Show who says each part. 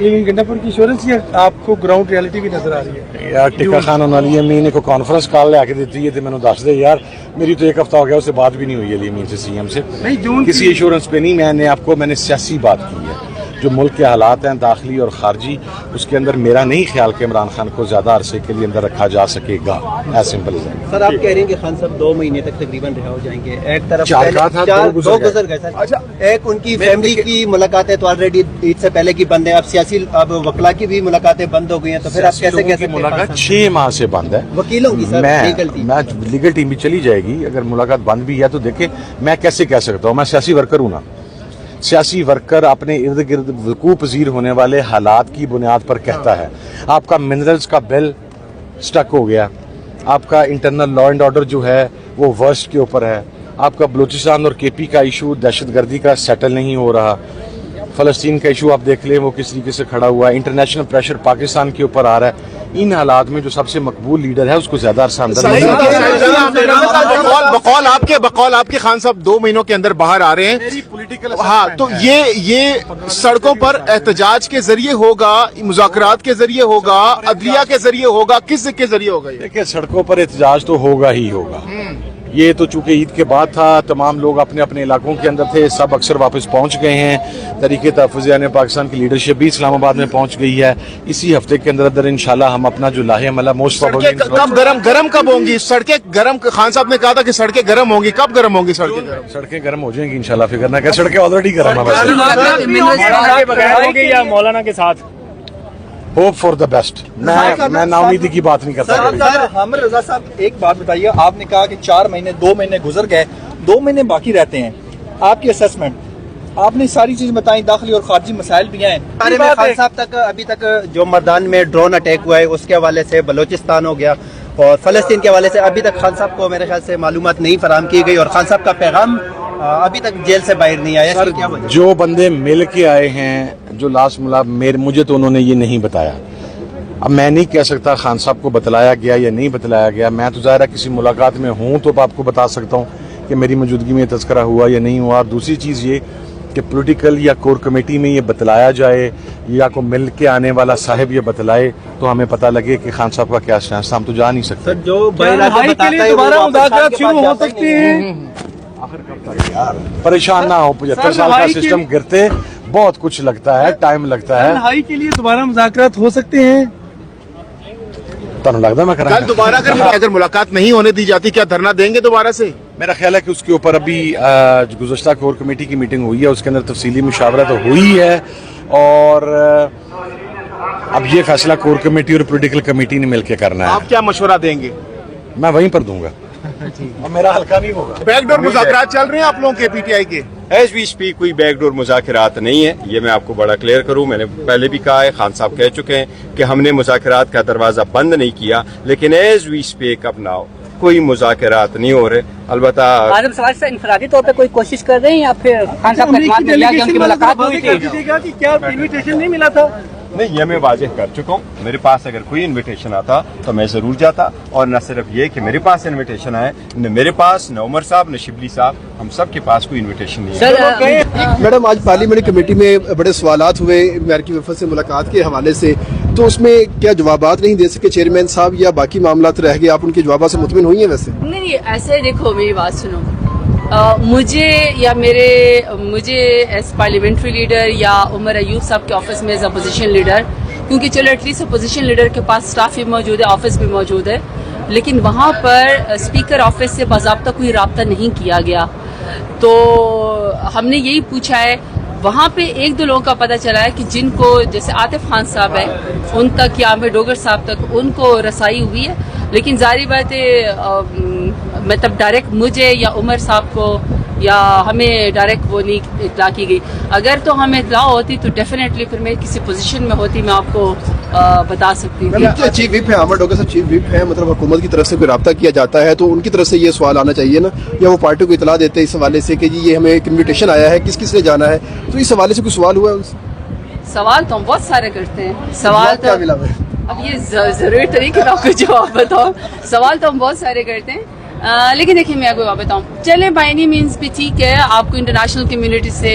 Speaker 1: گنڈاپور کی انشورنس یا آپ کو گراؤنڈ ریالٹی بھی نظر آ رہی ہے؟
Speaker 2: یار ٹکا خان ہونے والی امین کو کانفرنس کال لے کے دیتی ہے تو میں نے دس دے یار میری تو ایک ہفتہ ہو گیا اس سے بات بھی نہیں ہوئی علی امین سے سی ایم سے کسی ایشورنس پہ نہیں. میں نے سیاسی بات کی ہے جو ملک کے حالات ہیں داخلی اور خارجی اس کے اندر میرا نہیں خیال کہ عمران خان کو زیادہ عرصے کے لیے اندر رکھا جا سکے گا. As simple as that.
Speaker 3: Sir آپ کہہ رہے ہیں کہ خان صاحب 2 مہینے تک تقریباً رہا ہو جائیں گے. ایک طرف دو گزر گئے سر. اچھا ایک ان کی فیملی کی ملاقاتیں تو آلریڈی عید سے پہلے کی بند ہیں. اب سیاسی اب وکلا کی بھی ملاقاتیں بند ہو گئی ہیں تو پھر آپ کیسے کہہ سکتے ہیں؟
Speaker 2: ملاقات 6 ماہ سے بند ہے.
Speaker 3: وکیلوں کی سر
Speaker 2: میں لیگل ٹیم بھی چلی جائے گی. اگر ملاقات بند بھی ہے تو دیکھیں میں کیسے کہہ سکتا ہوں. میں سیاسی ورکر ہوں نا. سیاسی ورکر اپنے ارد گرد وقوع پذیر ہونے والے حالات کی بنیاد پر کہتا ہے. آپ کا منرلز کا بل سٹک ہو گیا, آپ کا انٹرنل لا اینڈ آرڈر جو ہے وہ ورسٹ کے اوپر ہے, آپ کا بلوچستان اور کے پی کا ایشو دہشت گردی کا سیٹل نہیں ہو رہا, فلسطین کا ایشو آپ دیکھ لیں وہ کس طریقے سے کھڑا ہوا ہے, انٹرنیشنل پریشر پاکستان کے اوپر آ رہا ہے. ان حالات میں جو سب سے مقبول لیڈر ہے اس کو زیادہ عرصہ اندر
Speaker 4: بقول آپ کے خان صاحب 2 مہینوں کے اندر باہر آ رہے ہیں. ہاں تو یہ سڑکوں پر احتجاج کے ذریعے ہوگا, مذاکرات کے ذریعے ہوگا, عدلیہ کے ذریعے ہوگا, کس کے ذریعے ہوگا؟
Speaker 2: دیکھیں سڑکوں پر احتجاج تو ہوگا ہی ہوگا. یہ تو چونکہ عید کے بعد تھا, تمام لوگ اپنے اپنے علاقوں کے اندر تھے, سب اکثر واپس پہنچ گئے ہیں. تحریک تحفظ پاکستان کی لیڈرشپ بھی اسلام آباد میں پہنچ گئی ہے. اسی ہفتے کے اندر انشاءاللہ ہم اپنا جو لاہے عملہ موسٹ
Speaker 4: گرم کب ہوں گی سڑکیں؟ گرم خان صاحب نے کہا تھا کہ سڑکیں گرم ہوں گی, کب گرم ہوں گی
Speaker 2: سڑکیں گرم ہو جائیں گی انشاءاللہ. فکر نہ کریں, سڑکیں آلریڈی گرم ہیں.
Speaker 5: یا مولانا کے ساتھ
Speaker 2: ہوپ فار دا بیسٹ. میں نا امیدی کی بات نہیں کرتا.
Speaker 6: حامد رضا صاحب ایک بات بتائیے, آپ نے کہا کہ 4 مہینے 2 مہینے گزر گئے, 2 مہینے باقی رہتے ہیں. آپ کی اسیسمنٹ آپ نے ساری چیز بتائیں, داخلی اور خارجی مسائل بھی ہیں.
Speaker 3: خان صاحب تک ابھی تک جو مردان میں ڈرون اٹیک ہوا ہے اس کے حوالے سے, بلوچستان ہو گیا اور فلسطین کے حوالے سے ابھی تک خان صاحب کو میرے خیال سے معلومات نہیں فراہم کی گئی, اور خان صاحب کا پیغام ابھی تک جیل سے باہر نہیں آیا. کیا وجہ؟
Speaker 2: جو بندے مل کے آئے ہیں, جو لاسٹ مجھے تو انہوں نے یہ نہیں بتایا. اب میں نہیں کہہ سکتا خان صاحب کو بتلایا گیا یا نہیں بتلایا گیا. میں تو ظاہر ہے کسی ملاقات میں ہوں تو آپ کو بتا سکتا ہوں کہ میری موجودگی میں تذکرہ ہوا یا نہیں ہوا. دوسری چیز یہ کہ پولیٹیکل یا کور کمیٹی میں یہ بتلایا جائے یا کو مل کے آنے والا صاحب یہ بتلائے تو ہمیں پتہ لگے کہ خان صاحب کا کیا اسٹینس. ہم تو جا نہیں سکتے.
Speaker 3: جو
Speaker 1: شروع ہو سکتے ہیں.
Speaker 2: پریشان نہ ہو, 75 سال کا سسٹم گرتے بہت کچھ لگتا ہے, ٹائم لگتا ہے.
Speaker 1: تنہائی کے لیے دوبارہ مذاکرات ہو سکتے ہیں.
Speaker 2: لگتا ہے
Speaker 4: دوبارہ اگر ملاقات نہیں ہونے دی جاتی کیا دھرنا دیں گے دوبارہ سے؟
Speaker 2: میرا خیال ہے کہ اس کے اوپر ابھی گزشتہ کور کمیٹی کی میٹنگ ہوئی ہے, اس کے اندر تفصیلی مشاورت تو ہوئی ہے, اور اب یہ فیصلہ کور کمیٹی اور پولیٹیکل کمیٹی نے مل کے کرنا ہے.
Speaker 4: آپ کیا مشورہ دیں گے؟
Speaker 2: میں وہیں پر دوں گا, میرا ہلکا نہیں ہوگا.
Speaker 4: بیک ڈور مذاکرات چل رہے ہیں آپ لوگوں کے پی ٹی آئی کے؟
Speaker 7: ایز وی اسپیک کوئی بیک ڈور مذاکرات نہیں ہے, یہ میں آپ کو بڑا کلیئر کروں. میں نے پہلے بھی کہا ہے, خان صاحب کہہ چکے ہیں کہ ہم نے مذاکرات کا دروازہ بند نہیں کیا, لیکن ایز وی اسپیک اب ناؤ کوئی مذاکرات نہیں ہو رہے. البتہ
Speaker 8: آزم سراج سے انفرادی طور پہ کوئی کوشش کر رہے ہیں یا پھر خان صاحب کا اعتماد مل گیا کہ ان کی ملاقات ہوئی تھی؟
Speaker 1: کیا انویٹیشن نہیں ملا تھا؟
Speaker 7: نہیں, یہ میں واضح کر چکا ہوں. میرے پاس اگر کوئی انویٹیشن آتا تو میں ضرور جاتا, اور نہ صرف یہ کہ میرے پاس انویٹیشن آئے, نہ میرے پاس, نہ عمر صاحب, نہ شبلی صاحب, ہم سب کے پاس کوئی انویٹیشن نہیں ہے.
Speaker 9: میڈم آج پارلیمنٹ کمیٹی میں بڑے سوالات ہوئے امریکی وفد سے ملاقات کے حوالے سے, تو اس میں کیا جوابات نہیں دے سکے چیئرمین صاحب یا باقی معاملات رہ گئے؟ آپ ان کے جوابات سے مطمئن ہوئی ہیں؟ ویسے
Speaker 8: نہیں, ایسے دیکھو میری بات سنو, مجھے ایز پارلیمنٹری لیڈر یا عمر ایوب صاحب کے آفس میں ایز اپوزیشن لیڈر, کیونکہ چلو ایٹ لیسٹ اپوزیشن لیڈر کے پاس اسٹاف بھی موجود ہے, آفس بھی موجود ہے, لیکن وہاں پر اسپیکر آفس سے باضابطہ کوئی رابطہ نہیں کیا گیا. تو ہم نے یہی پوچھا ہے, وہاں پہ 1-2 لوگوں کا پتہ چلا ہے کہ جن کو جیسے عاطف خان صاحب ہے ان تک یا عامر ڈوگر صاحب تک ان کو رسائی ہوئی ہے, لیکن ظاہری بات ہے مطلب ڈائریکٹ مجھے یا عمر صاحب کو یا ہمیں ڈائریکٹ وہ نہیں اطلاع کی گئی. اگر تو ہمیں اطلاع ہوتی تو ڈیفینیٹلی پھر میں کسی پوزیشن میں ہوتی, میں آپ کو بتا سکتی ہوں.
Speaker 9: چیف وپ ہے عامر ڈوگر صاحب, چیف وپ ہے, مطلب حکومت کی طرف سے کوئی رابطہ کیا جاتا ہے تو ان کی طرف سے یہ سوال آنا چاہیے نا, یا وہ پارٹی کو اطلاع دیتے اس حوالے سے کہ جی یہ ہمیں ایک انویٹیشن آیا ہے, کس کس نے جانا ہے, تو اس حوالے سے کوئی سوال ہوا ہے؟
Speaker 8: سوال تو ہم بہت سارے کرتے ہیں. سوال تو اب یہ ضروری طریقے کا آپ کو جواب بتاؤ, سوال تو ہم بہت سارے کرتے ہیں, لیکن دیکھیں میں آپ کو بتاؤں, چلیں بائی اینی مینس بھی ٹھیک ہے, آپ کو انٹرنیشنل کمیونٹی سے